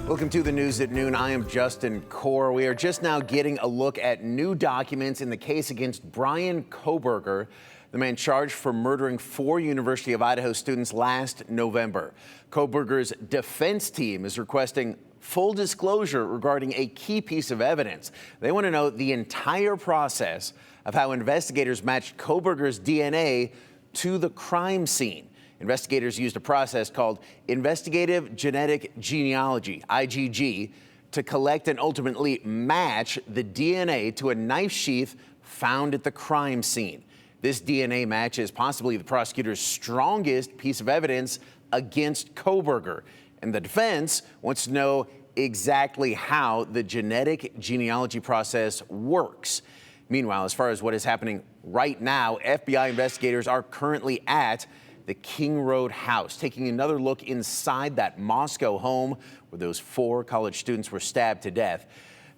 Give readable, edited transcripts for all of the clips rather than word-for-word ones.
Welcome to the news at noon. I am Justin Core. We are just now getting a look at new documents in the case against Brian Kohberger, the man charged for murdering 4 University of Idaho students last November. Kohberger's defense team is requesting full disclosure regarding a key piece of evidence. They want to know the entire process of how investigators matched Kohberger's DNA to the crime scene. Investigators used a process called investigative genetic genealogy, IgG, to collect and ultimately match the DNA to a knife sheath found at the crime scene. This DNA match is possibly the prosecutor's strongest piece of evidence against Kohberger, and the defense wants to know exactly how the genetic genealogy process works. Meanwhile, as far as what is happening right now, FBI investigators are currently at the King Road house, taking another look inside that Moscow home where those 4 college students were stabbed to death.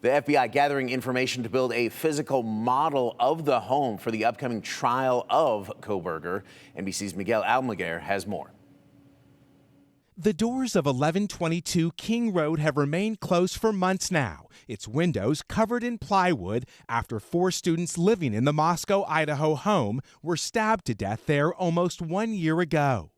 The FBI gathering information to build a physical model of the home for the upcoming trial of Kohberger. NBC's Miguel Almaguer has more. The doors of 1122 King Road have remained closed for months now, its windows covered in plywood after 4 students living in the Moscow, Idaho home were stabbed to death there almost 1 year ago.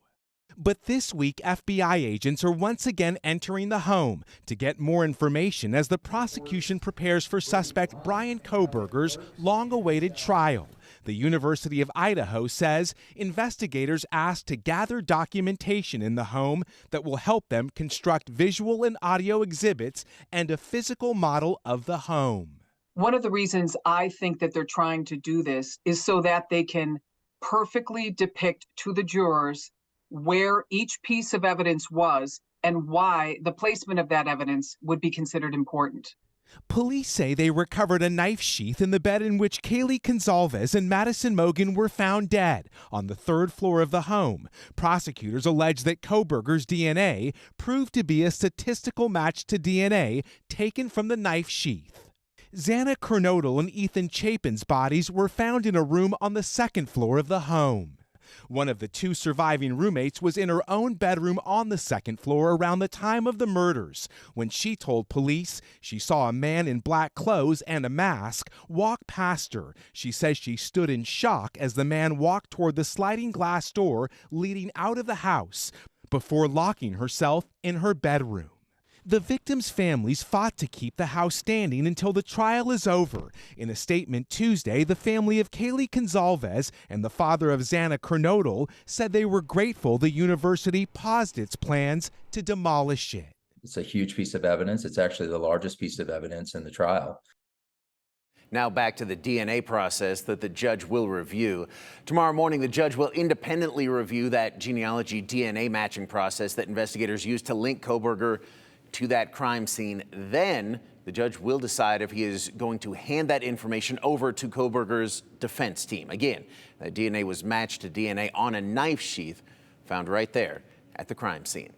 But this week, FBI agents are once again entering the home to get more information as the prosecution prepares for suspect Brian Kohberger's long-awaited trial. The University of Idaho says investigators asked to gather documentation in the home that will help them construct visual and audio exhibits and a physical model of the home. One of the reasons I think that they're trying to do this is so that they can perfectly depict to the jurors where each piece of evidence was and why the placement of that evidence would be considered important. Police say they recovered a knife sheath in the bed in which Kaylee Gonzalez and Madison Mogan were found dead on the 3rd floor of the home. Prosecutors allege that Kohberger's DNA proved to be a statistical match to DNA taken from the knife sheath. Xana Kernodle and Ethan Chapin's bodies were found in a room on the 2nd floor of the home. One of the 2 surviving roommates was in her own bedroom on the 2nd floor around the time of the murders, when she told police she saw a man in black clothes and a mask walk past her. She says she stood in shock as the man walked toward the sliding glass door leading out of the house before locking herself in her bedroom. The victims' families fought to keep the house standing until the trial is over. In a statement Tuesday, the family of Kaylee Gonzalez and the father of Xana Kernodle said they were grateful the university paused its plans to demolish it. It's a huge piece of evidence. It's actually the largest piece of evidence in the trial. Now back to the DNA process that the judge will review. Tomorrow morning, the judge will independently review that genealogy DNA matching process that investigators used to link Kohberger to that crime scene. Then the judge will decide if he is going to hand that information over to Kohberger's defense team. Again, that DNA was matched to DNA on a knife sheath found right there at the crime scene.